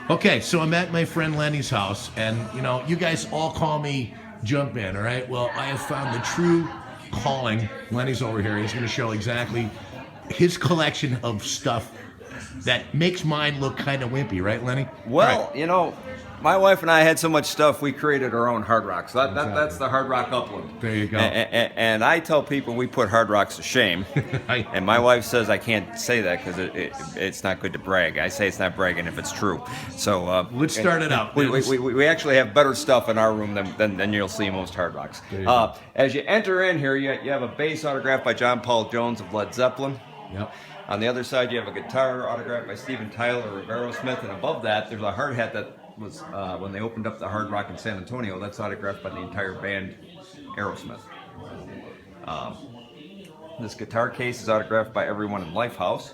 Okay, so I'm at my friend Lenny's house, and you guys all call me Jumpman, all right? Well, I have found the true calling. Lenny's over here. He's going to show exactly his collection of stuff that makes mine look kind of wimpy, right, Lenny? Well, Right. my wife and I had so much stuff, we created our own hard rock. So that's the hard rock upland. There you go. And I tell people we put hard rocks to shame. And my wife says I can't say that because it's not good to brag. I say it's not bragging if it's true. So Let's start it out. We actually have better stuff in our room than you'll see in most hard rocks. As you enter in here, you have a bass autographed by John Paul Jones of Led Zeppelin. Yep. On the other side, you have a guitar autographed by Steven Tyler of Aerosmith, and above that, there's a hard hat that was when they opened up the Hard Rock in San Antonio. That's autographed by the entire band, Aerosmith. This guitar case is autographed by everyone in Lifehouse.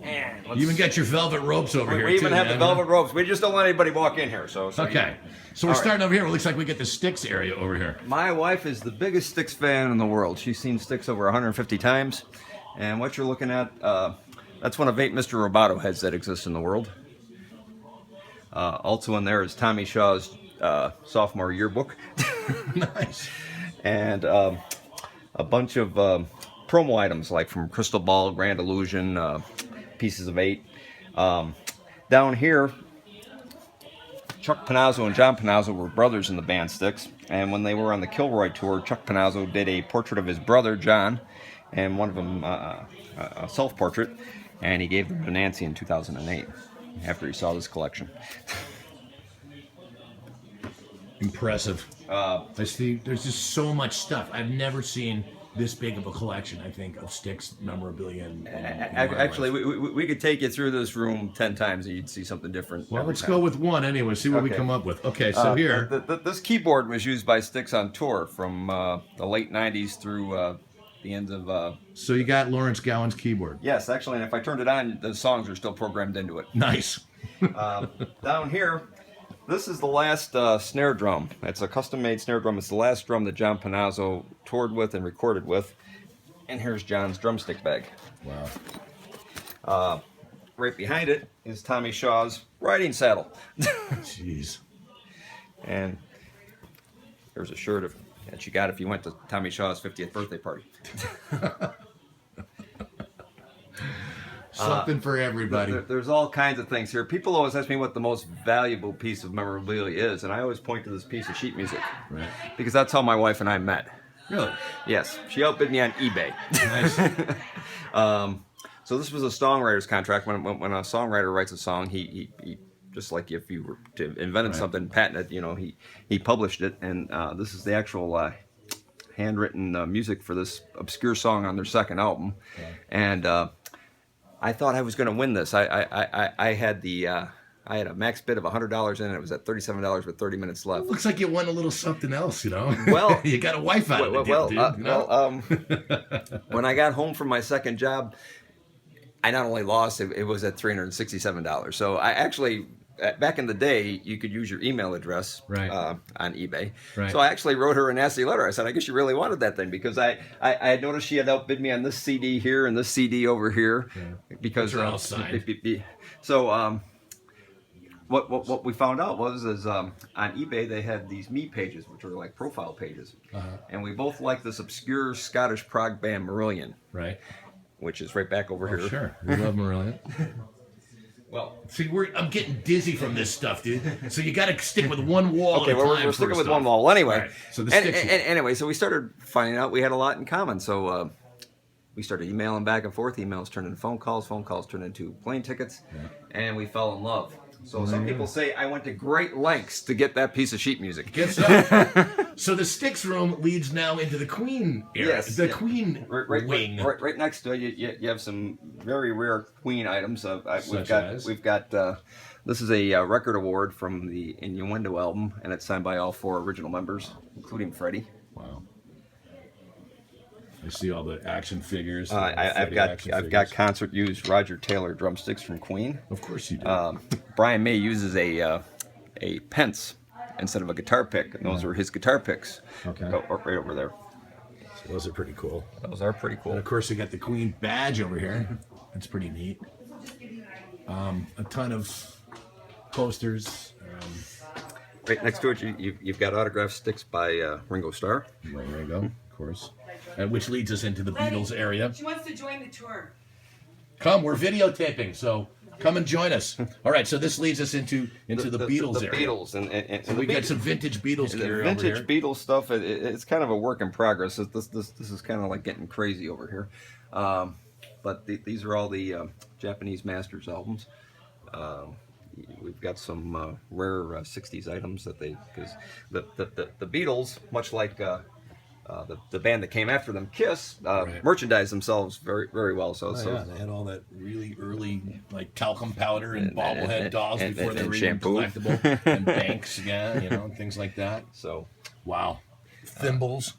And You even got your velvet ropes over here. We even too, have man. the velvet ropes. We just don't let anybody walk in here. So Okay. So we're starting over here. It looks like we get the Styx area over here. My wife is the biggest Styx fan in the world. She's seen Styx over 150 times. And what you're looking at, that's one of 8 Mr. Roboto heads that exist in the world. Also in there is Tommy Shaw's sophomore yearbook. Nice. And a bunch of promo items like from Crystal Ball, Grand Illusion, Pieces of 8. Down here, Chuck Panazzo and John Panazzo were brothers in the band Styx. And when they were on the Kilroy tour, Chuck Panazzo did a portrait of his brother, John, and one of them a self-portrait, and he gave them to Nancy in 2008 after he saw this collection. Impressive. I see. There's just so much stuff. I've never seen this big of a collection, I think, of Styx memorabilia. Actually, we could take you through this room 10 times and you'd see something different. Well, let's go with one anyway, see what we come up with. Okay, so here. This keyboard was used by Styx on tour from the late 90s through the end of... So you got Lawrence Gowan's keyboard. Yes, actually, and if I turned it on, the songs are still programmed into it. Nice. Down here, this is the last snare drum. It's a custom-made snare drum. It's the last drum that John Panazzo toured with and recorded with. And here's John's drumstick bag. Wow. Right behind it is Tommy Shaw's riding saddle. Jeez. And there's a shirt that you got if you went to Tommy Shaw's 50th birthday party. Something for everybody. There's all kinds of things here. People always ask me what the most valuable piece of memorabilia is, and I always point to this piece of sheet music. Right. Because that's how my wife and I met. Really? Yes. She outbid me on eBay. Nice. So this was a songwriter's contract. When a songwriter writes a song, he just like if you were to invented something, patent it, he published it, and this is the actual handwritten music for this obscure song on their second album. Okay. And I thought I was going to win this. I had I had a max bid of $100 in it. It was at $37 with 30 minutes left. Looks like you won a little something else, Well, you got a wife out of it, dude. When I got home from my second job, I not only lost, it was at $367. So I actually, back in the day, you could use your email address on eBay. Right. So I actually wrote her a nasty letter. I said, I guess you really wanted that thing because I had noticed she had outbid me on this CD here and this CD over here. Yeah. Because all signed. So what we found out was on eBay they had these me pages, which are like profile pages, and we both liked this obscure Scottish prog band Marillion. Right. Which is right back over here. Sure, we love Marillion. Well, see, I'm getting dizzy from this stuff, dude. So you got to stick with one wall. Okay, at a time we're sticking with off. one wall. Well, anyway, right. So anyway, so we started finding out we had a lot in common. So we started emailing back and forth. Emails turned into phone calls. Phone calls turned into plane tickets, and we fell in love. So some people say I went to great lengths to get that piece of sheet music. Guess so. So the Styx room leads now into the Queen area. Yes, the Queen wing. Right next to it, you have some very rare Queen items. We've got this is a record award from the Innuendo album, and it's signed by all 4 original members, including Freddie. Wow. I see all the action figures. I've got concert used Roger Taylor drumsticks from Queen. Of course you do. Brian May uses a Pence instead of a guitar pick, and those are his guitar picks. Okay. Right over there. So those are pretty cool. Those are pretty cool. And of course you got the Queen badge over here. That's pretty neat. A ton of posters. Right next to it, you've got autographed Styx by Ringo Starr. Well, there you go, of course. Which leads us into the Beatles area. She wants to join the tour. Come, we're videotaping, so come and join us. All right, so this leads us into the Beatles the area. Beatles, and So we got some vintage Beatles gear over vintage here. Beatles stuff. It's kind of a work in progress. This is kind of like getting crazy over here. But these are all the Japanese Masters albums. We've got some rare 60s items that because the Beatles, much like the band that came after them, Kiss, Right. merchandise themselves very, very well. So, Yeah, they had all that really early, like talcum powder and bobblehead dolls and- before they and were even shampoo. collectible, and banks, yeah, and things like that. so Wow, thimbles.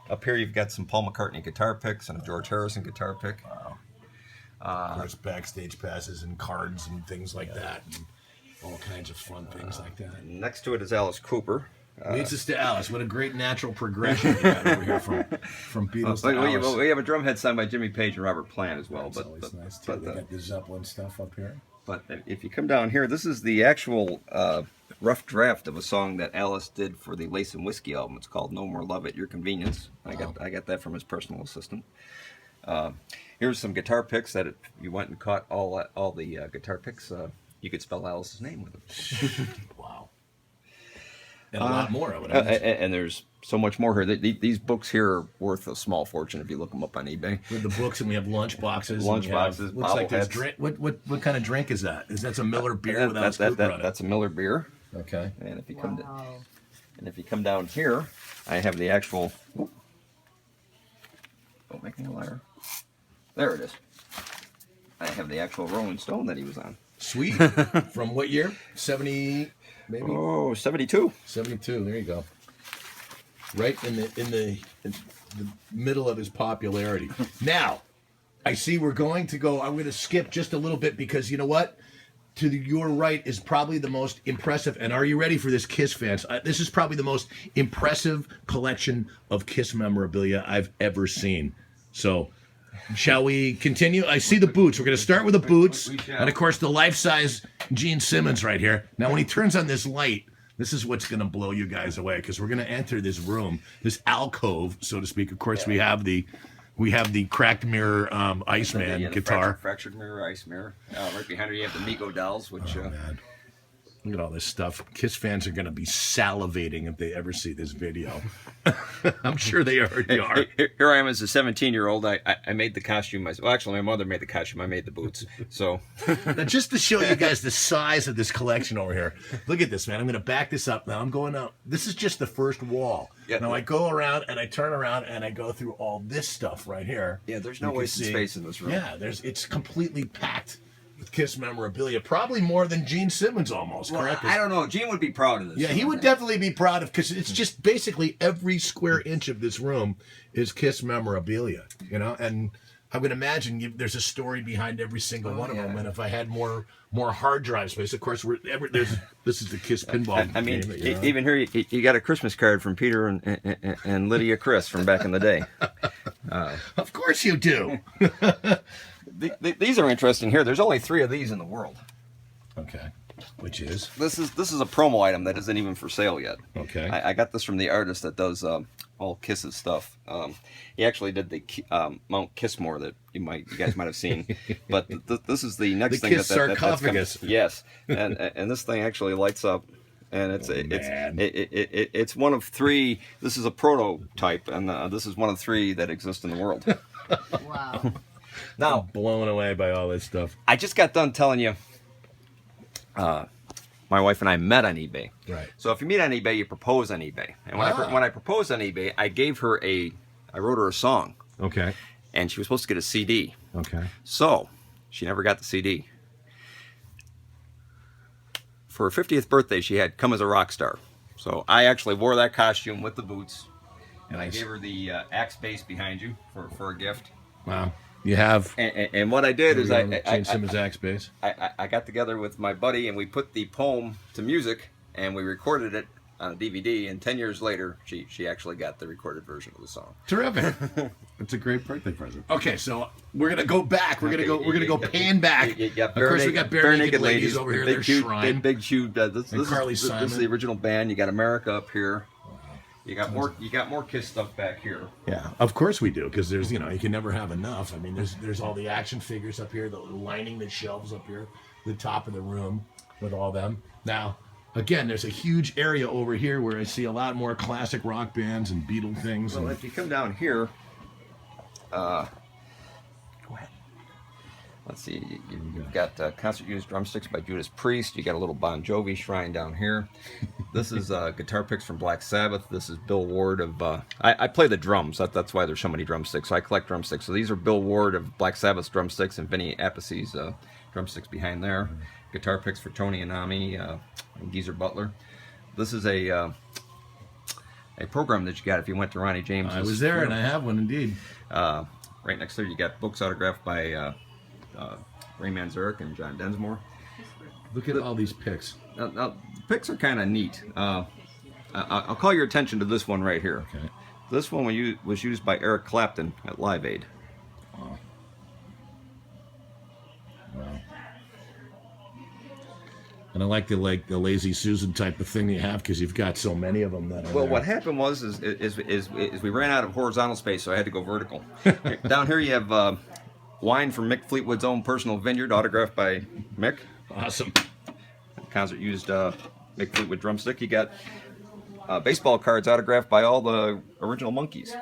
up here you've got some Paul McCartney guitar picks and a George Harrison guitar pick. Wow. Of course, backstage passes and cards and things like that, and all kinds of fun things like that. Next to it is Alice Cooper. Leads us to Alice. What a great natural progression we got over here from Beatles to Alice. We have a drumhead signed by Jimmy Page and Robert Plant as well. That's always nice too. They got the Zeppelin stuff up here. But if you come down here, this is the actual rough draft of a song that Alice did for the Lace and Whiskey album. It's called "No More Love at Your Convenience." Wow. I got that from his personal assistant. Here's some guitar picks that if you went and caught all the guitar picks, you could spell Alice's name with them. Wow. And a lot more, I would imagine. And there's so much more here. These books here are worth a small fortune if you look them up on eBay. With the books, and we have lunch boxes. Lunch and we have- boxes, Looks like there's bobbleheads. drink. What kind of drink is that? That's a Miller beer with Alice Cooper on it. That's a Miller beer. Okay. And if you come down here, I have the actual. Don't make me a liar. There it is. I have the actual Rolling Stone that he was on. Sweet. From what year? 70, maybe. Oh, 72. 72. There you go. Right in the middle of his popularity. Now, I see we're going to go. I'm going to skip just a little bit because you know what? Your right is probably the most impressive. And are you ready for this, Kiss fans? This is probably the most impressive collection of Kiss memorabilia I've ever seen. So, shall we continue? I see the boots. We're going to start with the boots. And, of course, the life-size Gene Simmons right here. Now, when he turns on this light, this is what's going to blow you guys away because we're going to enter this room, this alcove, so to speak. Of course, we have the cracked mirror Iceman guitar. Fractured mirror, ice mirror. Right behind her, you have the Mego dolls, which. Man. Look at all this stuff. Kiss fans are going to be salivating if they ever see this video. I'm sure they already are. Here I am as a 17-year-old. I made the costume myself. Well, actually, my mother made the costume. I made the boots. So, Now, just to show you guys the size of this collection over here, look at this, man. I'm going to back this up. Now, I'm going out. This is just the first wall. Yeah. Now, I go around and I turn around and I go through all this stuff right here. yeah, there's no You can wasted see- space in this room. Yeah, it's completely packed with Kiss memorabilia. Probably more than Gene Simmons almost, Well, correct? I don't know. Gene would be proud of this. Yeah, he would definitely be proud of, because it's just basically every square inch of this room is Kiss memorabilia, you know. And I would imagine there's a story behind every single one of them. And if I had more hard drive space, of course, this is the Kiss pinball. I mean, game, you know? even here, you got a Christmas card from Peter and Lydia Chris from back in the day. Of course you do. These are interesting here. There's only 3 of these in the world. Okay, which is This is a promo item that isn't even for sale yet. okay. I got this from the artist that does all Kiss's stuff. He actually did the Mount Kissmore that you guys might have seen. But this is the next The thing Kiss that's coming. sarcophagus. Yes, and this thing actually lights up. And man. it's one of 3. This is a prototype, and this is one of 3 that exist in the world. Wow. Now, Blown away by all this stuff. I just got done telling you. My wife and I met on eBay. Right. So if you meet on eBay, you propose on eBay. And when I proposed on eBay, I wrote her a song, Okay. and she was supposed to get a CD. Okay. So she never got the CD. For her 50th birthday, she had Come as a Rock Star. So I actually wore that costume with the boots, and Nice. I gave her the axe bass behind you for a gift. Wow. You have And what I did is Gene Simmons Axe bass. I got together with my buddy and we put the poem to music and we recorded it on a DVD, and 10 years later, she actually got the recorded version of the song. Terrific. It's a great birthday present. Okay, so we're gonna go back. We're gonna go pan back. Of course, we got bare naked ladies over here. Their shrine. Big huge. This is the original band. You got America up here. You got more Kiss stuff back here. Yeah, of course we do, because there's you can never have enough. I mean, there's all the action figures up here, lining the shelves up here, the top of the room with all them. Now, again, there's a huge area over here where I see a lot more classic rock bands and Beatle things. Well, if you come down here, go ahead. Let's see, you've got concert used drumsticks by Judas Priest. You got a little Bon Jovi shrine down here. This is guitar picks from Black Sabbath. This is Bill Ward of. I play the drums. That's why there's so many drumsticks. So I collect drumsticks. So these are Bill Ward of Black Sabbath's drumsticks and Vinny Appice's drumsticks behind there. Guitar picks for Tony Iommi and Geezer Butler. This is a program that you got if you went to Ronnie James. I was there, and I have one indeed. Right next there, you got books autographed by Ray Manzarek and John Densmore. Look at all these picks. Now, the picks are kind of neat. I'll call your attention to this one right here. Okay. This one was used by Eric Clapton at Live Aid. Wow. And I like the Lazy Susan type of thing that you have, because you've got so many of them. Well, what happened was we ran out of horizontal space, so I had to go vertical. Down here you have wine from Mick Fleetwood's own personal vineyard, autographed by Mick. Awesome. Concert used Mick Fleetwood drumstick. You got baseball cards autographed by all the original Monkees.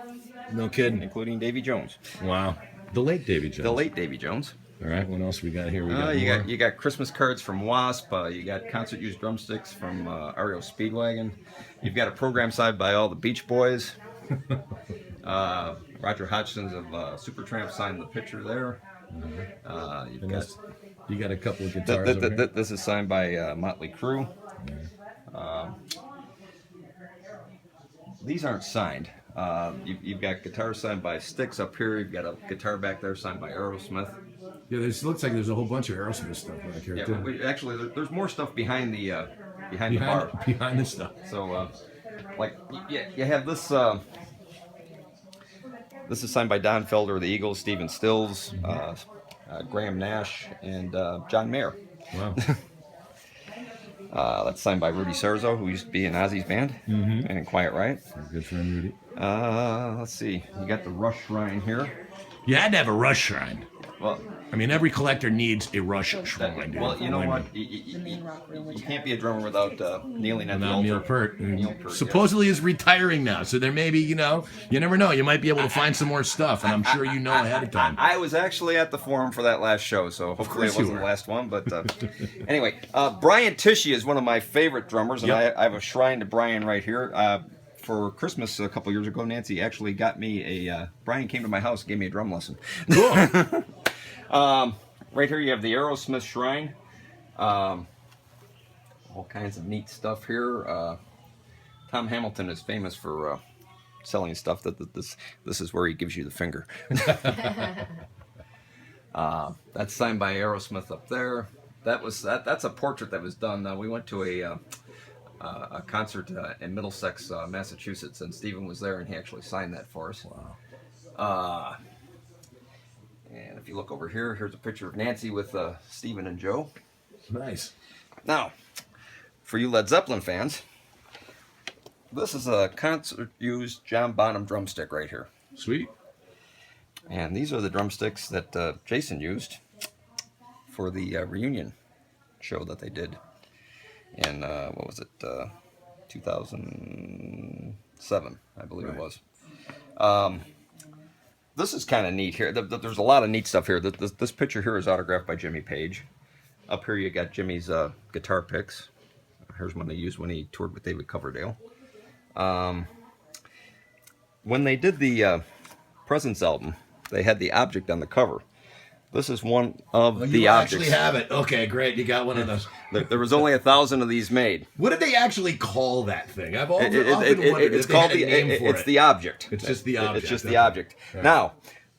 No kidding. Including Davy Jones. Wow. The late Davy Jones. The late Davy Jones. All right, what else we got here? You got Christmas cards from Wasp. You got concert used drumsticks from REO Speedwagon. You've got a program signed by all the Beach Boys. Roger Hodgson's of Supertramp signed the picture there. You got a couple of guitars. This is signed by Motley Crue. These aren't signed. You've got guitars signed by Styx up here. You've got a guitar back there signed by Aerosmith. Yeah, this looks like there's a whole bunch of Aerosmith stuff back here too. Actually, there's more stuff behind the bar. Behind the stuff. So, you have this. This is signed by Don Felder of the Eagles, Stephen Stills, Graham Nash, and John Mayer. Wow. That's signed by Rudy Sarzo, who used to be in Ozzy's band, and Quiet Riot. Our good friend Rudy. Let's see. You got the Rush shrine here. You had to have a Rush shrine. Well, I mean, every collector needs a Rush shrine. Well, you know what? You can't be a drummer without kneeling at the altar. Neil Peart. Neil Peart, Supposedly is retiring now, so there may be, you never know. You might be able to find some more stuff, and I'm sure you know ahead of time. I was actually at the forum for that last show, so hopefully it wasn't the last one. But anyway, Brian Tishy is one of my favorite drummers, and I have a shrine to Brian right here. For Christmas a couple years ago, Nancy actually got me Brian came to my house and gave me a drum lesson. Cool. Right here you have the Aerosmith shrine. All kinds of neat stuff here. Tom Hamilton is famous for selling stuff this is where he gives you the finger. That's signed by Aerosmith up there. That's a portrait that was done. We went to a concert in Middlesex, Massachusetts, and Stephen was there, and he actually signed that for us. Wow. And if you look over here, here's a picture of Nancy with Stephen and Joe. Nice. Now, for you Led Zeppelin fans, this is a concert-used John Bonham drumstick right here. Sweet. And these are the drumsticks that Jason used for the reunion show that they did in, 2007, I believe it was. This is kind of neat here. There's a lot of neat stuff here. This picture here is autographed by Jimmy Page. Up here you got Jimmy's guitar picks. Here's one they used when he toured with David Coverdale. When they did the Presence album, they had the object on the cover. This is one of the objects. You actually have it. Okay, great. You got one of those. There was only 1,000 of these made. What did they actually call that thing? I've often wondered it's called the object. It's just the object. It's just the object. Right. Now,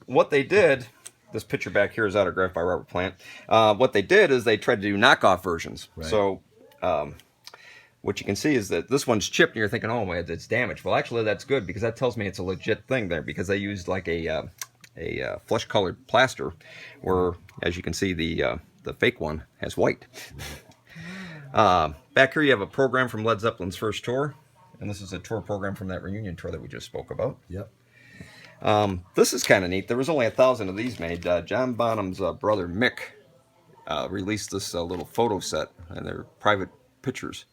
what they did, this picture back here is autographed by Robert Plant. What they did is they tried to do knockoff versions. Right. So what you can see is that this one's chipped, and you're thinking, oh, man, it's damaged. Well, actually, that's good because that tells me it's a legit thing there because they used like a flesh-colored plaster, where, as you can see, the fake one has white. Back here, you have a program from Led Zeppelin's first tour, and this is a tour program from that reunion tour that we just spoke about. Yep. This is kind of neat. There was only 1,000 of these made. John Bonham's brother Mick released this little photo set, and they're private pictures.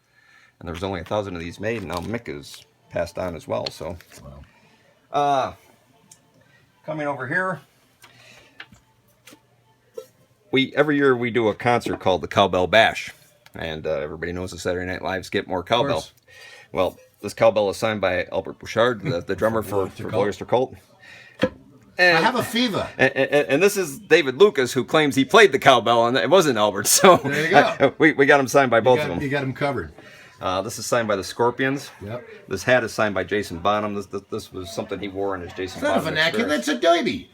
And there was only 1,000 of these made, and now Mick is passed on as well. So, coming over here, every year we do a concert called the Cowbell Bash, and everybody knows the Saturday Night Live's Get More Cowbell. Well, this cowbell is signed by Albert Bouchard, the drummer for Gloria Cult. And, I have a fever. And this is David Lucas, who claims he played the cowbell, and it wasn't Albert. So there you go. We got him signed by both of them. You got him covered. This is signed by the Scorpions. Yep. This hat is signed by Jason Bonham. This was something he wore in his Jason It's not a Bonham vernacular, experience. that's a derby.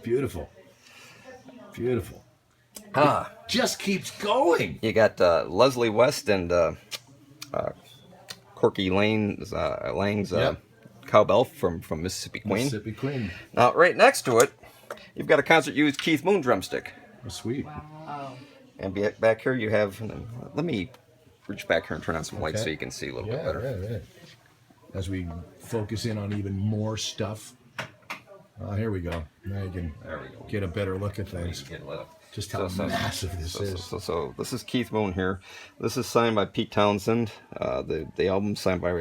Beautiful. Beautiful. Just keeps going. You got Leslie West and Corky Lang's cowbell from Mississippi Queen. Mississippi Queen. Now, right next to it, you've got a concert-used Keith Moon drumstick. Oh, sweet. Wow. And back here you have, let me reach back here and turn on some lights so you can see a little bit better. Yeah. As we focus in on even more stuff. Here we go. Now you can get a better look at things. Just how massive this is. So this is Keith Moon here. This is signed by Pete Townsend. The album signed by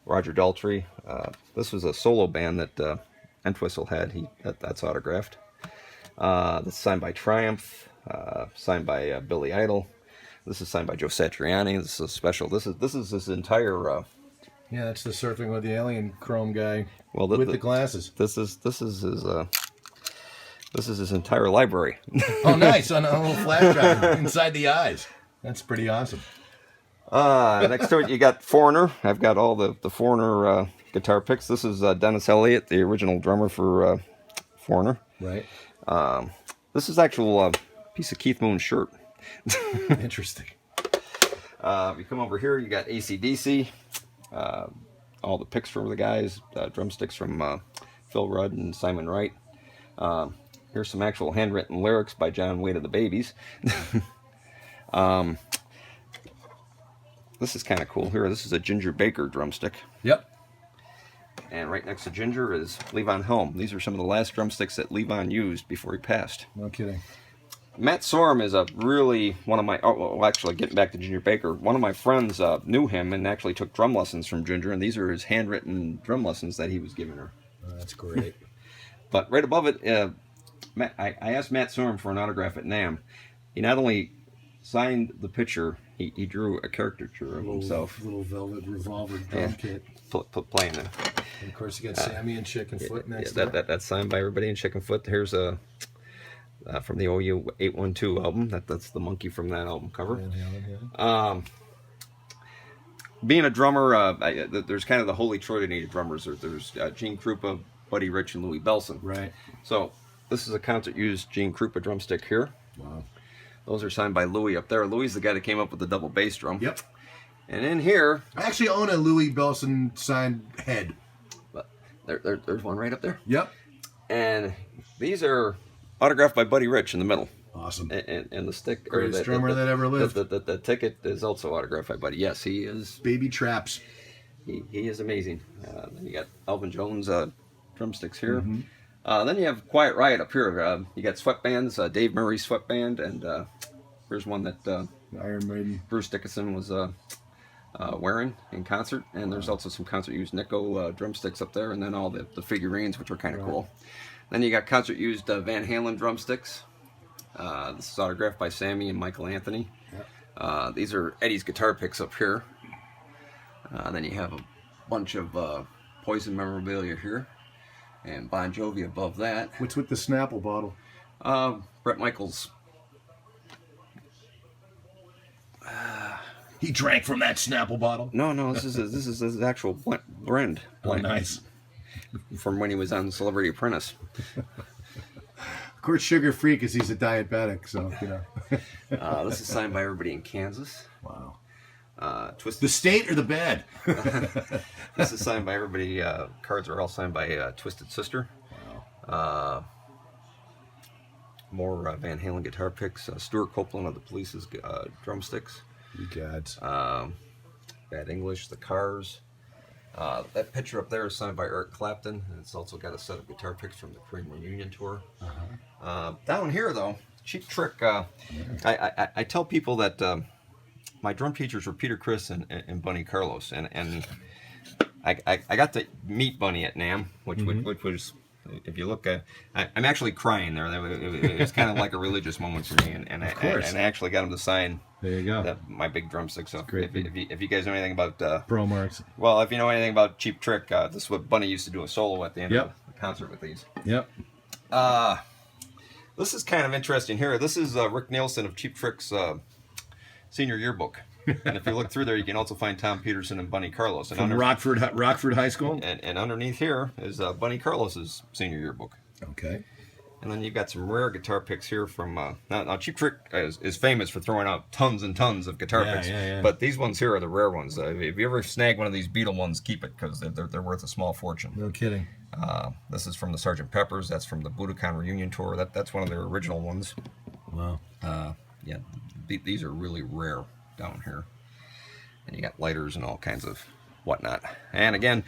Roger Daltrey. This was a solo band that Entwistle had. That's autographed. This is signed by Triumph. Signed by Billy Idol. This is signed by Joe Satriani. This is special. This is his entire. Yeah, that's the Surfing with the Alien Chrome guy. Well, with the glasses. This is his entire library. Oh, nice! On a little flash drive inside the eyes. That's pretty awesome. Next to it, you got Foreigner. I've got all the Foreigner guitar picks. This is Dennis Elliott, the original drummer for Foreigner. Right. This is actual piece of Keith Moon's shirt. Interesting. You come over here, you got AC/DC. All the picks from the guys. Drumsticks from Phil Rudd and Simon Wright. Here's some actual handwritten lyrics by John Wade of the Babies. This is kind of cool. Here, this is a Ginger Baker drumstick. Yep. And right next to Ginger is Levon Helm. These are some of the last drumsticks that Levon used before he passed. No kidding. Matt Sorum is one of my, actually getting back to Ginger Baker, one of my friends knew him and actually took drum lessons from Ginger, and these are his handwritten drum lessons that he was giving her. Oh, that's great. But right above it, I asked Matt Sorum for an autograph at NAMM. He not only signed the picture, he drew a caricature of himself. Little velvet revolver drum kit. Playing it. And of course, you got Sammy and Chickenfoot next to it. That's signed by everybody in Chickenfoot. Here's from the OU 812 album. That's the monkey from that album cover. Van Halen, yeah. Being a drummer, there's kind of the holy trinity of drummers. There's Gene Krupa, Buddy Rich, and Louis Bellson. Right. So this is a concert-used Gene Krupa drumstick here. Wow. Those are signed by Louis up there. Louis is the guy that came up with the double bass drum. Yep. And in here, I actually own a Louis Bellson signed head. there's one right up there. Yep. And these are autographed by Buddy Rich in the middle. Awesome. And the stick, Greatest drummer that ever lived. The ticket is also autographed by Buddy. Yes, he is. Baby Traps. He is amazing. Then you got Elvin Jones drumsticks here. Mm-hmm. Then you have Quiet Riot up here. You got sweatbands, Dave Murray's sweatband, and here's one that Iron Maiden. Bruce Dickinson was wearing in concert. And there's also some concert-used Nico drumsticks up there, and then all the figurines, which are kind of cool. Then you got concert-used Van Halen drumsticks. This is autographed by Sammy and Michael Anthony. Yep. These are Eddie's guitar picks up here. Then you have a bunch of Poison memorabilia here. And Bon Jovi above that. What's with the Snapple bottle? Bret Michaels. He drank from that Snapple bottle? No, this is his actual blend. Oh, nice. From when he was on Celebrity Apprentice. Of course, sugar-free because he's a diabetic, so, you know. This is signed by everybody in Kansas. Wow. Twisted. The state or the bed? This is signed by everybody. Cards are all signed by Twisted Sister. Wow. More Van Halen guitar picks. Stuart Copeland of the Police's drumsticks. You gods. Bad English. The Cars. That picture up there is signed by Eric Clapton, and it's also got a set of guitar picks from the Cream Reunion tour. Down here, though, Cheap Trick. I tell people that my drum teachers were Peter Criss and Bunny Carlos, and I got to meet Bunny at NAMM, which was, if you look at, I'm actually crying there. It was kind of like a religious moment for me, and I actually got him to sign. There you go. My big drumstick. So great. If you guys know anything about Pro Marks. well, if you know anything about Cheap Trick, this is what Bunny used to do a solo at the end of the concert with these. Yep. This is kind of interesting here. This is Rick Nielsen of Cheap Trick's senior yearbook. And if you look through there, you can also find Tom Peterson and Bunny Carlos. And From Rockford High School? And underneath here is Bunny Carlos's senior yearbook. Okay. And then you've got some rare guitar picks here from... now, Cheap Trick is famous for throwing out tons and tons of guitar picks. Yeah. But these ones here are the rare ones. If you ever snag one of these Beatle ones, keep it, because they're worth a small fortune. No kidding. This is from the Sgt. Pepper's. That's from the Budokan Reunion Tour. That's one of their original ones. Wow. Yeah, these are really rare down here. And you got lighters and all kinds of whatnot. And again,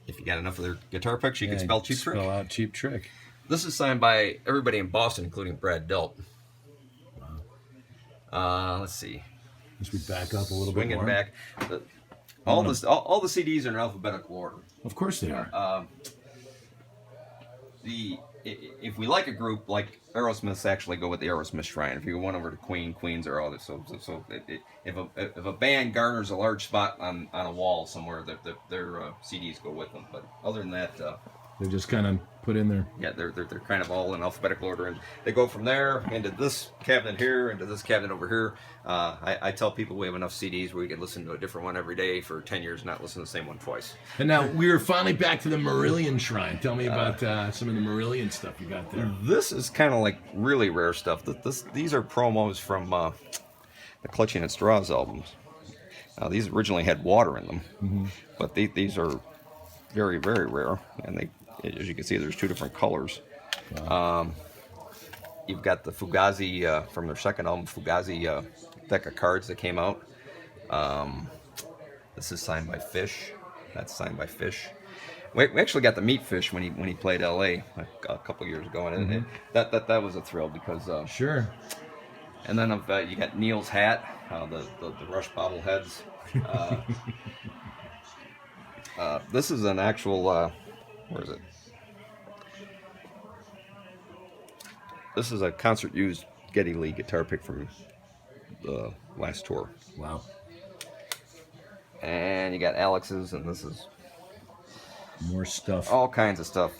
if you got enough of their guitar picks, you can spell Cheap Trick. Spell out Cheap Trick. This is signed by everybody in Boston, including Brad Delp. Wow. Let's see. As we back up a little bit Swinging more. back. All the CDs are in alphabetical order. Of course they are. If we like a group, like Aerosmiths actually go with the Aerosmith Shrine. If you go one over to Queens are all this. So if a band garners a large spot on a wall somewhere, their CDs go with them. But other than that, They're just kind of put in there. yeah, they're kind of all in alphabetical order, and they go from there into this cabinet here, into this cabinet over here. I tell people we have enough CDs where we can listen to a different one every day for 10 years, not listen to the same one twice. And now we are finally back to the Marillion Shrine. Tell me about some of the Marillion stuff you got there. This is kind of like really rare stuff. These are promos from the Clutching at Straws albums. These originally had water in them, but these are very, very rare, and they, as you can see, there's two different colors. Wow. You've got the Fugazi from their second album, Fugazi deck of cards that came out. This is signed by Fish. That's signed by Fish. We actually got to meet Fish when he played L.A. a couple years ago, and that was a thrill because Sure. And then you got Neil's hat, the Rush bobbleheads. This is an actual, where is it? This is a concert used Geddy Lee guitar pick from the last tour. Wow. And you got Alex's, and this is More stuff. all kinds of stuff.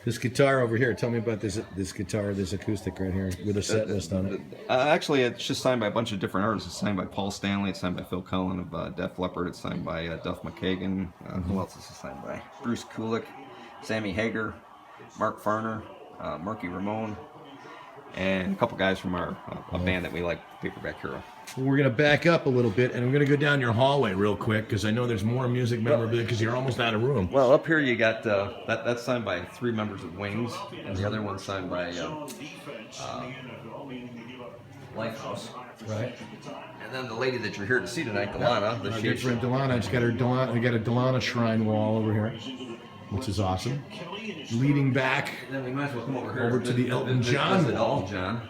This guitar over here. Tell me about this guitar, this acoustic right here with a set list on it. Actually, it's just signed by a bunch of different artists. It's signed by Paul Stanley. It's signed by Phil Cullen of Def Leppard. It's signed by Duff McKagan. Who else is it signed by? Bruce Kulick, Sammy Hagar, Mark Farner, Murky Ramone, and a couple guys from a band that we like, Paperback Hero. We're going to back up a little bit, and we're going to go down your hallway real quick because I know there's more music memorabilia because you're almost out of room. Well, up here you got that's signed by 3 members of Wings, and the other one's signed by Lifehouse. Right. And then the lady that you're here to see tonight, Delana. Our good friend Delana. She's got her Delana. We got a Delana shrine wall over here, which is awesome. Leading back Then we might as well come over here. over to the Elton John This is wall. Elton John.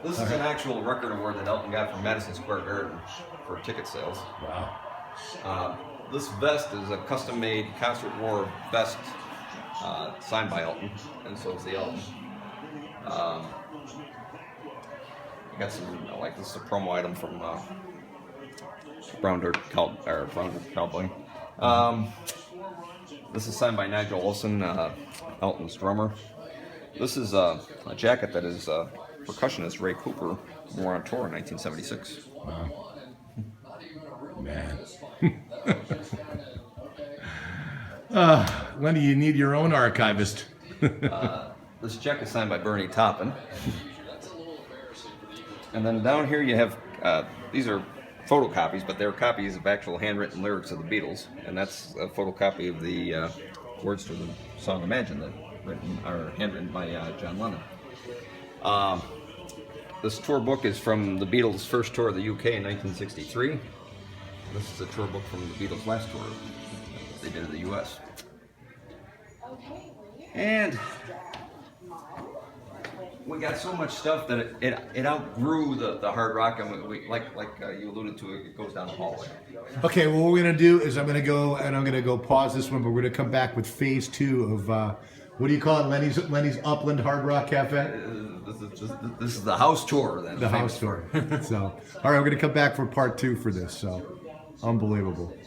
This is an actual record award that Elton got from Madison Square Garden for ticket sales. Wow. This vest is a custom-made concert war vest signed by Elton, and so is the Elton. You got some, like this is a promo item from Brown Dirt Cowboy. This is signed by Nigel Olsson, Elton's drummer. This is a jacket that is percussionist Ray Cooper wore on tour in 1976. Wow. Man. Lenny, you need your own archivist. This check is signed by Bernie Taupin. And then down here you have, these are photocopies, but they're copies of actual handwritten lyrics of the Beatles. And that's a photocopy of the words to the song Imagine, that are handwritten by John Lennon. This tour book is from the Beatles' first tour of the UK in 1963. This is a tour book from the Beatles' last tour that they did in the US. And we got so much stuff that it outgrew the hard rock, and we like you alluded to, it goes down the hallway. Okay, well, what we're gonna do is I'm gonna go pause this one, but we're gonna come back with phase 2 of what do you call it, Lenny's Upland Hard Rock Cafe? This is the house tour then. The house tour. So, all right, we're gonna come back for part 2 for this. So, unbelievable.